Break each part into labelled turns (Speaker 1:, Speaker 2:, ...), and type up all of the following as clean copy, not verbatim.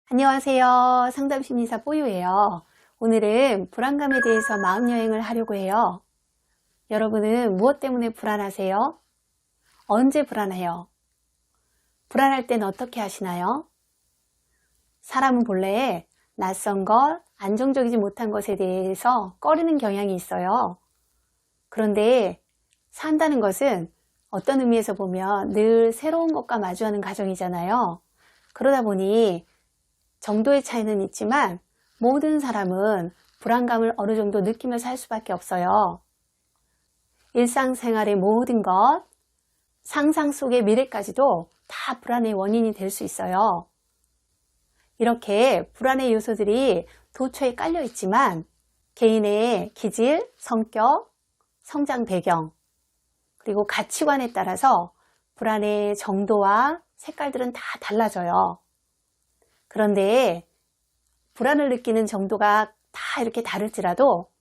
Speaker 1: 안녕하세요. 상담심리사 뽀유예요. 오늘은 불안감에 대해서 마음여행을 하려고 해요. 여러분은 무엇 때문에 불안하세요? 언제 불안해요? 불안할 땐 어떻게 하시나요? 사람은 본래 낯선 것, 안정적이지 못한 것에 대해서 꺼리는 경향이 있어요. 그런데 산다는 것은 어떤 의미에서 보면 늘 새로운 것과 마주하는 과정이잖아요. 그러다 보니 정도의 차이는 있지만 모든 사람은 불안감을 어느 정도 느끼며 살 수밖에 없어요. 일상생활의 모든 것, 상상 속의 미래까지도 다 불안의 원인이 될 수 있어요. 이렇게 불안의 요소들이 도처에 깔려 있지만 개인의 기질, 성격, 성장 배경, 그리고 가치관에 따라서 불안의 정도와 색깔들은 다 달라져요. 그런데 불안을 느끼는 정도가 다 이렇게 다를지라도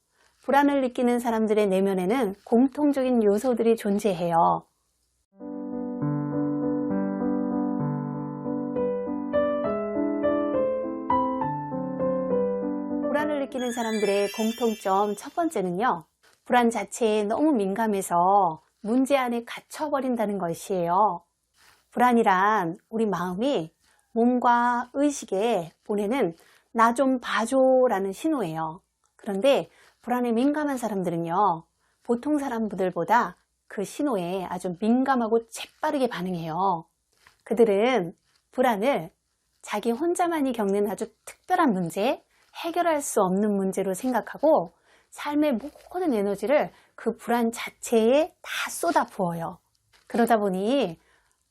Speaker 1: 불안을 느끼는 사람들의 내면에는 공통적인 요소들이 존재해요. 불안을 느끼는 사람들의 공통점 첫 번째는요. 불안 자체에 너무 민감해서 문제 안에 갇혀버린다는 것이에요. 불안이란 우리 마음이 몸과 의식에 보내는 나 좀 봐줘 라는 신호예요. 그런데 불안에 민감한 사람들은요, 보통 사람들보다 그 신호에 아주 민감하고 재빠르게 반응해요. 그들은 불안을 자기 혼자만이 겪는 아주 특별한 문제, 해결할 수 없는 문제로 생각하고 삶의 모든 에너지를 그 불안 자체에 다 쏟아부어요. 그러다 보니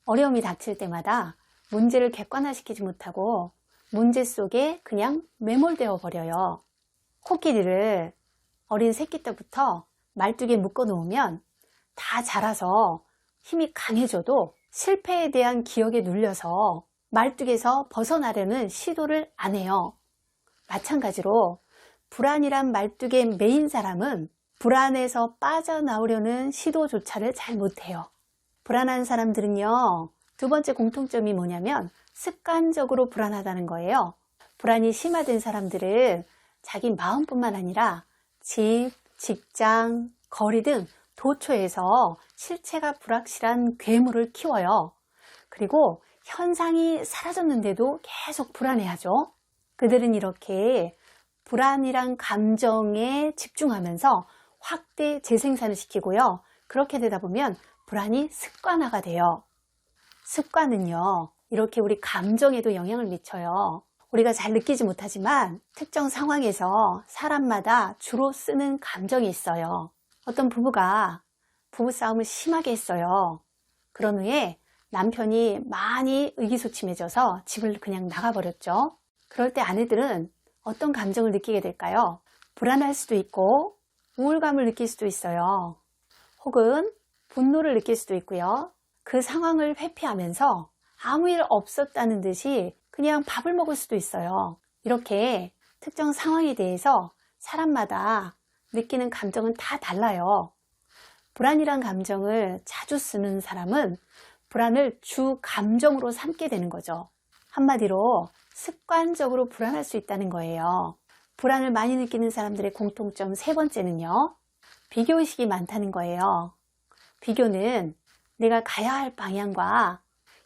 Speaker 1: 어려움이 닥칠 때마다 문제를 객관화시키지 못하고 문제 속에 그냥 매몰되어 버려요. 코끼리를 어린 새끼 때부터 말뚝에 묶어 놓으면 다 자라서 힘이 강해져도 실패에 대한 기억에 눌려서 말뚝에서 벗어나려는 시도를 안 해요. 마찬가지로 불안이란 말뚝에 매인 사람은 불안에서 빠져나오려는 시도조차를 잘 못해요. 불안한 사람들은요, 두 번째 공통점이 뭐냐면 습관적으로 불안하다는 거예요. 불안이 심화된 사람들은 자기 마음뿐만 아니라 집, 직장, 거리 등 도처에서 실체가 불확실한 괴물을 키워요. 그리고 현상이 사라졌는데도 계속 불안해하죠. 그들은 이렇게 불안이란 감정에 집중하면서 확대 재생산을 시키고요. 그렇게 되다 보면 불안이 습관화가 돼요. 습관은요, 이렇게 우리 감정에도 영향을 미쳐요. 우리가 잘 느끼지 못하지만 특정 상황에서 사람마다 주로 쓰는 감정이 있어요. 어떤 부부가 부부싸움을 심하게 했어요. 그런 후에 남편이 많이 의기소침해져서 집을 그냥 나가버렸죠. 그럴 때 아내들은 어떤 감정을 느끼게 될까요? 불안할 수도 있고 우울감을 느낄 수도 있어요. 혹은 분노를 느낄 수도 있고요. 그 상황을 회피하면서 아무 일 없었다는 듯이 그냥 밥을 먹을 수도 있어요. 이렇게 특정 상황에 대해서 사람마다 느끼는 감정은 다 달라요. 불안이란 감정을 자주 쓰는 사람은 불안을 주 감정으로 삼게 되는 거죠. 한마디로 습관적으로 불안할 수 있다는 거예요. 불안을 많이 느끼는 사람들의 공통점 세 번째는요. 비교의식이 많다는 거예요. 비교는 내가 가야 할 방향과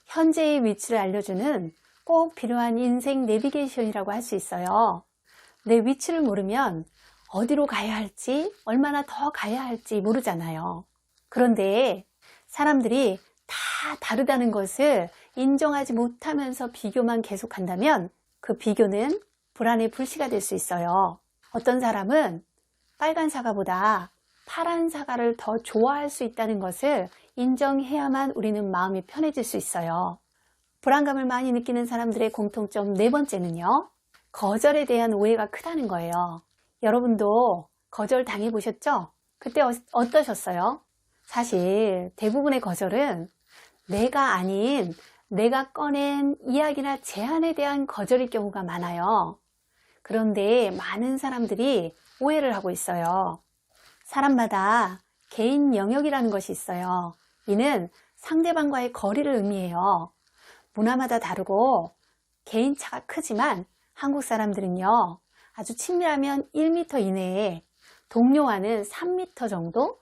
Speaker 1: 현재의 위치를 알려주는 꼭 필요한 인생 내비게이션이라고 할 수 있어요. 내 위치를 모르면 어디로 가야 할지, 얼마나 더 가야 할지 모르잖아요. 그런데 사람들이 다 다르다는 것을 인정하지 못하면서 비교만 계속한다면 그 비교는 불안의 불씨가 될 수 있어요. 어떤 사람은 빨간 사과보다 파란 사과를 더 좋아할 수 있다는 것을 인정해야만 우리는 마음이 편해질 수 있어요. 불안감을 많이 느끼는 사람들의 공통점 네 번째는요. 거절에 대한 오해가 크다는 거예요. 여러분도 거절 당해보셨죠? 그때 어떠셨어요? 사실 대부분의 거절은 내가 아닌 내가 꺼낸 이야기나 제안에 대한 거절일 경우가 많아요. 그런데 많은 사람들이 오해를 하고 있어요. 사람마다 개인 영역이라는 것이 있어요. 이는 상대방과의 거리를 의미해요. 문화마다 다르고 개인차가 크지만 한국 사람들은요, 아주 친밀하면 1m 이내에, 동료와는 3m 정도,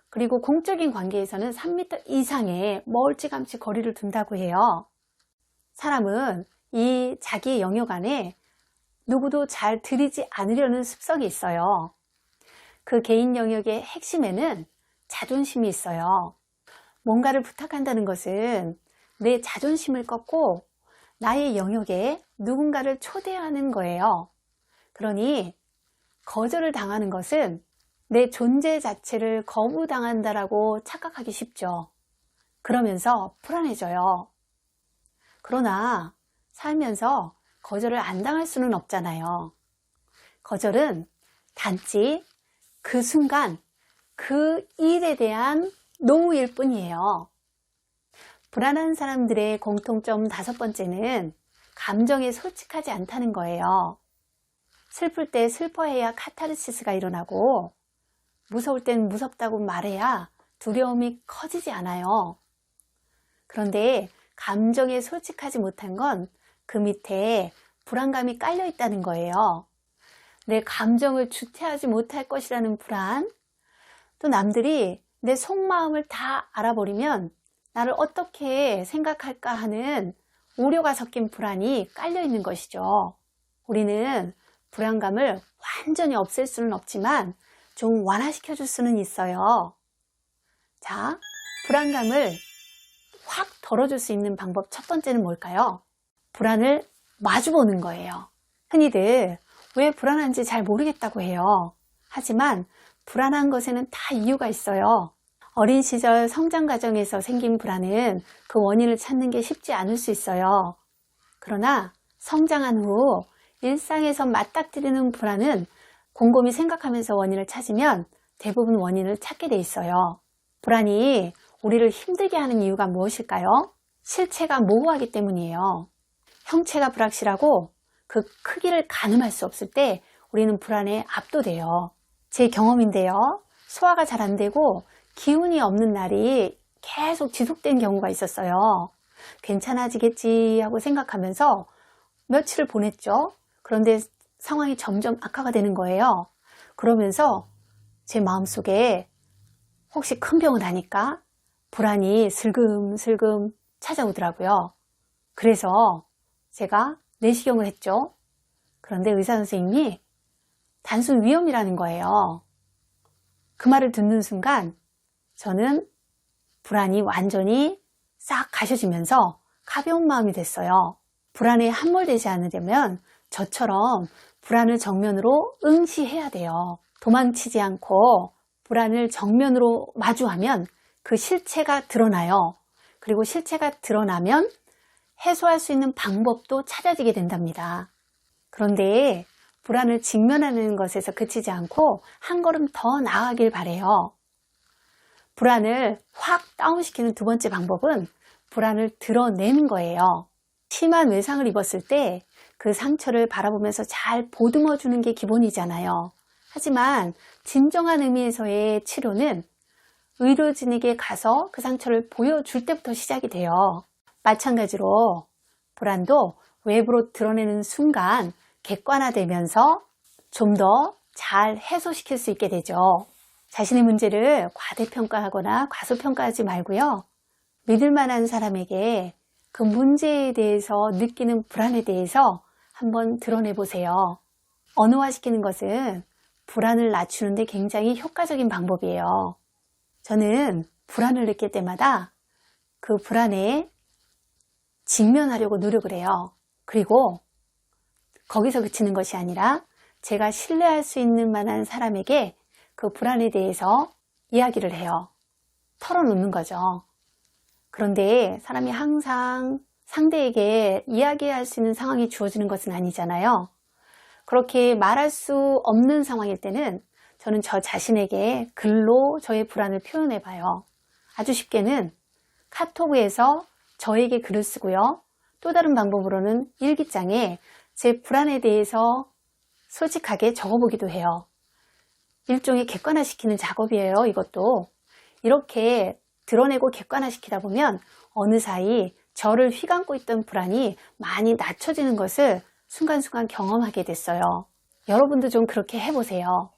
Speaker 1: 그리고 공적인 관계에서는 3m 이상의 멀찌감치 거리를 둔다고 해요. 사람은 이 자기의 영역 안에 누구도 잘 들이지 않으려는 습성이 있어요. 그 개인 영역의 핵심에는 자존심이 있어요. 뭔가를 부탁한다는 것은 내 자존심을 꺾고 나의 영역에 누군가를 초대하는 거예요. 그러니 거절을 당하는 것은 내 존재 자체를 거부당한다라고 착각하기 쉽죠. 그러면서 불안해져요. 그러나 살면서 거절을 안 당할 수는 없잖아요. 거절은 단지 그 순간 그 일에 대한 노일 뿐이에요. 불안한 사람들의 공통점 5번째는 감정에 솔직하지 않다는 거예요. 슬플 때 슬퍼해야 카타르시스가 일어나고, 무서울 땐 무섭다고 말해야 두려움이 커지지 않아요. 그런데 감정에 솔직하지 못한 건 그 밑에 불안감이 깔려 있다는 거예요. 내 감정을 주체하지 못할 것이라는 불안, 또 남들이 내 속마음을 다 알아버리면 나를 어떻게 생각할까 하는 우려가 섞인 불안이 깔려 있는 것이죠. 우리는 불안감을 완전히 없앨 수는 없지만 좀 완화시켜 줄 수는 있어요. 자, 불안감을 확 덜어줄 수 있는 방법 1번째는 뭘까요? 불안을 마주보는 거예요. 흔히들 왜 불안한지 잘 모르겠다고 해요. 하지만 불안한 것에는 다 이유가 있어요. 어린 시절 성장 과정에서 생긴 불안은 그 원인을 찾는 게 쉽지 않을 수 있어요. 그러나 성장한 후 일상에서 맞닥뜨리는 불안은 곰곰이 생각하면서 원인을 찾으면 대부분 원인을 찾게 돼 있어요. 불안이 우리를 힘들게 하는 이유가 무엇일까요? 실체가 모호하기 때문이에요. 형체가 불확실하고 그 크기를 가늠할 수 없을 때 우리는 불안에 압도돼요. 제 경험인데요. 소화가 잘 안 되고 기운이 없는 날이 계속 지속된 경우가 있었어요. 괜찮아지겠지 하고 생각하면서 며칠을 보냈죠. 그런데 상황이 점점 악화가 되는 거예요. 그러면서 제 마음속에 혹시 큰 병은 아닐까? 불안이 슬금슬금 찾아오더라고요. 그래서 제가 내시경을 했죠. 그런데 의사 선생님이 단순 위염이라는 거예요. 그 말을 듣는 순간 저는 불안이 완전히 싹 가셔지면서 가벼운 마음이 됐어요. 불안에 함몰되지 않으려면 저처럼 불안을 정면으로 응시해야 돼요. 도망치지 않고 불안을 정면으로 마주하면 그 실체가 드러나요. 그리고 실체가 드러나면 해소할 수 있는 방법도 찾아지게 된답니다. 그런데 불안을 직면하는 것에서 그치지 않고 한 걸음 더 나아가길 바래요. 불안을 확 다운시키는 2번째 방법은 불안을 드러내는 거예요. 심한 외상을 입었을 때 그 상처를 바라보면서 잘 보듬어 주는 게 기본이잖아요. 하지만 진정한 의미에서의 치료는 의료진에게 가서 그 상처를 보여줄 때부터 시작이 돼요. 마찬가지로 불안도 외부로 드러내는 순간 객관화되면서 좀 더 잘 해소시킬 수 있게 되죠. 자신의 문제를 과대평가하거나 과소평가하지 말고요. 믿을 만한 사람에게 그 문제에 대해서 느끼는 불안에 대해서 한번 드러내 보세요. 언어화시키는 것은 불안을 낮추는데 굉장히 효과적인 방법이에요. 저는 불안을 느낄 때마다 그 불안에 직면하려고 노력을 해요. 그리고 거기서 그치는 것이 아니라 제가 신뢰할 수 있는 만한 사람에게 그 불안에 대해서 이야기를 해요. 털어놓는 거죠. 그런데 사람이 항상 상대에게 이야기할 수 있는 상황이 주어지는 것은 아니잖아요. 그렇게 말할 수 없는 상황일 때는 저는 저 자신에게 글로 저의 불안을 표현해 봐요. 아주 쉽게는 카톡에서 저에게 글을 쓰고요. 또 다른 방법으로는 일기장에 제 불안에 대해서 솔직하게 적어보기도 해요. 일종의 객관화시키는 작업이에요. 이것도. 이렇게 드러내고 객관화시키다 보면 어느 사이 저를 휘감고 있던 불안이 많이 낮춰지는 것을 순간순간 경험하게 됐어요. 여러분도 좀 그렇게 해보세요.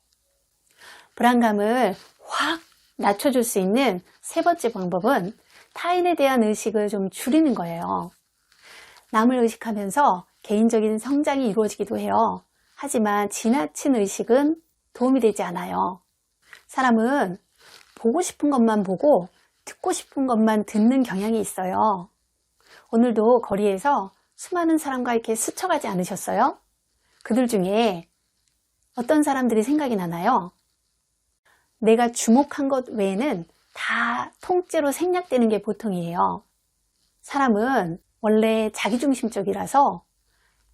Speaker 1: 불안감을 확 낮춰줄 수 있는 세 번째 방법은 타인에 대한 의식을 좀 줄이는 거예요. 남을 의식하면서 개인적인 성장이 이루어지기도 해요. 하지만 지나친 의식은 도움이 되지 않아요. 사람은 보고 싶은 것만 보고 듣고 싶은 것만 듣는 경향이 있어요. 오늘도 거리에서 수많은 사람과 이렇게 스쳐가지 않으셨어요? 그들 중에 어떤 사람들이 생각이 나나요? 내가 주목한 것 외에는 다 통째로 생략되는 게 보통이에요. 사람은 원래 자기중심적이라서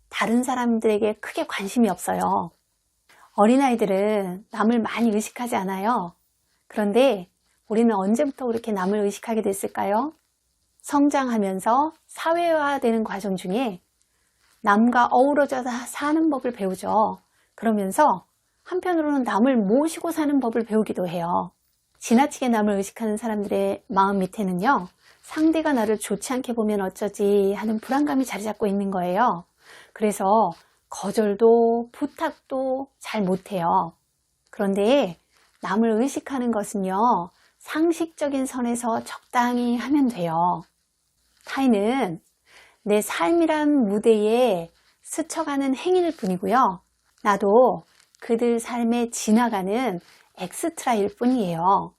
Speaker 1: 다른 사람들에게 크게 관심이 없어요. 어린아이들은 남을 많이 의식하지 않아요. 그런데 우리는 언제부터 그렇게 남을 의식하게 됐을까요? 성장하면서 사회화되는 과정 중에 남과 어우러져 사는 법을 배우죠. 그러면서 한편으로는 남을 모시고 사는 법을 배우기도 해요. 지나치게 남을 의식하는 사람들의 마음 밑에는요, 상대가 나를 좋지 않게 보면 어쩌지 하는 불안감이 자리 잡고 있는 거예요. 그래서 거절도 부탁도 잘 못해요. 그런데 남을 의식하는 것은요, 상식적인 선에서 적당히 하면 돼요. 타인은 내 삶이란 무대에 스쳐가는 행인일 뿐이고요. 나도 그들 삶에 지나가는 엑스트라일 뿐이에요.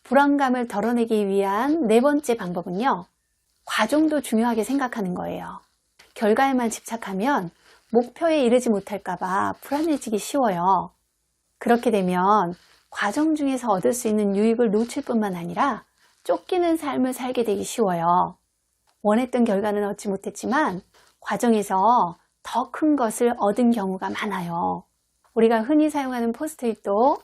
Speaker 1: 불안감을 덜어내기 위한 네 번째 방법은요, 과정도 중요하게 생각하는 거예요. 결과에만 집착하면 목표에 이르지 못할까봐 불안해지기 쉬워요. 그렇게 되면 과정 중에서 얻을 수 있는 유익을 놓칠 뿐만 아니라 쫓기는 삶을 살게 되기 쉬워요. 원했던 결과는 얻지 못했지만 과정에서 더 큰 것을 얻은 경우가 많아요. 우리가 흔히 사용하는 포스트잇도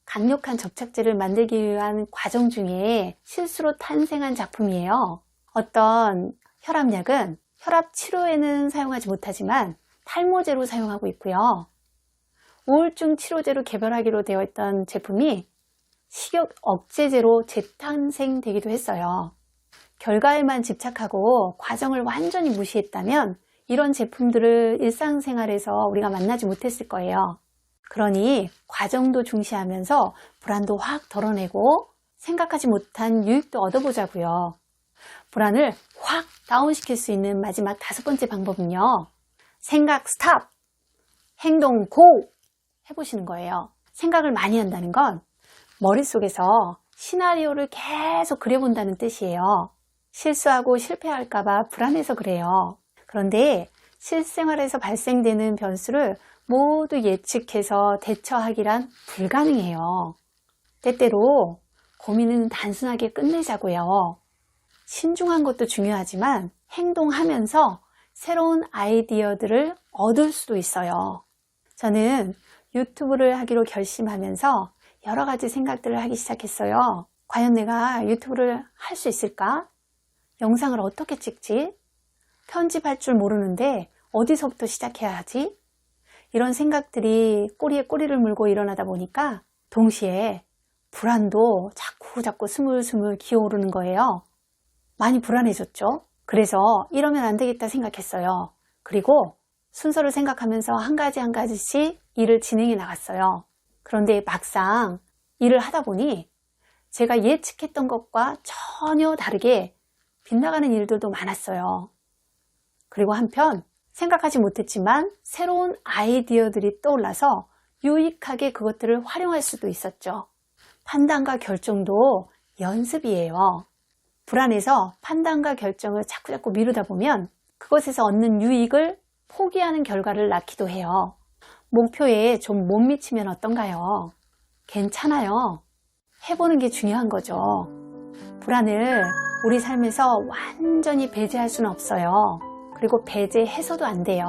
Speaker 1: 강력한 접착제를 만들기 위한 과정 중에 실수로 탄생한 작품이에요. 어떤 혈압약은 혈압 치료에는 사용하지 못하지만 탈모제로 사용하고 있고요. 우울증 치료제로 개발하기로 되어 있던 제품이 식욕 억제제로 재탄생되기도 했어요. 결과에만 집착하고 과정을 완전히 무시했다면 이런 제품들을 일상생활에서 우리가 만나지 못했을 거예요. 그러니 과정도 중시하면서 불안도 확 덜어내고 생각하지 못한 유익도 얻어보자고요. 불안을 확 다운시킬 수 있는 마지막 다섯 번째 방법은요, 생각 스탑, 행동 고 해보시는 거예요. 생각을 많이 한다는 건 머릿속에서 시나리오를 계속 그려본다는 뜻이에요. 실수하고 실패할까봐 불안해서 그래요. 그런데 실생활에서 발생되는 변수를 모두 예측해서 대처하기란 불가능해요. 때때로 고민은 단순하게 끝내자고요. 신중한 것도 중요하지만 행동하면서 새로운 아이디어들을 얻을 수도 있어요. 저는 유튜브를 하기로 결심하면서 여러 가지 생각들을 하기 시작했어요. 과연 내가 유튜브를 할 수 있을까? 영상을 어떻게 찍지? 편집할 줄 모르는데 어디서부터 시작해야 하지? 이런 생각들이 꼬리에 꼬리를 물고 일어나다 보니까 동시에 불안도 자꾸 스물스물 기어오르는 거예요. 많이 불안해졌죠? 그래서 이러면 안 되겠다 생각했어요. 그리고 순서를 생각하면서 한 가지씩 일을 진행해 나갔어요. 그런데 막상 일을 하다 보니 제가 예측했던 것과 전혀 다르게 빗나가는 일들도 많았어요. 그리고 한편 생각하지 못했지만 새로운 아이디어들이 떠올라서 유익하게 그것들을 활용할 수도 있었죠. 판단과 결정도 연습이에요. 불안해서 판단과 결정을 자꾸 미루다 보면 그것에서 얻는 유익을 포기하는 결과를 낳기도 해요. 목표에 좀 못 미치면 어떤가요? 괜찮아요. 해보는 게 중요한 거죠. 불안을 우리 삶에서 완전히 배제할 수는 없어요. 그리고 배제해서도 안 돼요.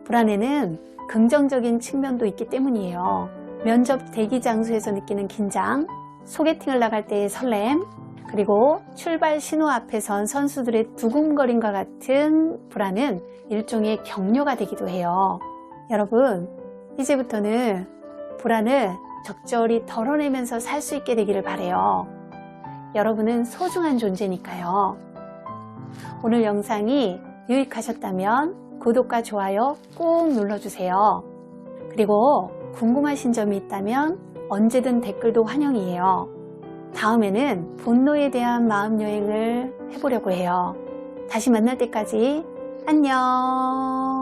Speaker 1: 불안에는 긍정적인 측면도 있기 때문이에요. 면접 대기 장소에서 느끼는 긴장, 소개팅을 나갈 때의 설렘, 그리고 출발 신호 앞에 선 선수들의 두근거림과 같은 불안은 일종의 격려가 되기도 해요. 여러분, 이제부터는 불안을 적절히 덜어내면서 살 수 있게 되기를 바라요. 여러분은 소중한 존재니까요. 오늘 영상이 유익하셨다면 구독과 좋아요 꼭 눌러주세요. 그리고 궁금하신 점이 있다면 언제든 댓글도 환영이에요. 다음에는 분노에 대한 마음여행을 해보려고 해요. 다시 만날 때까지 안녕.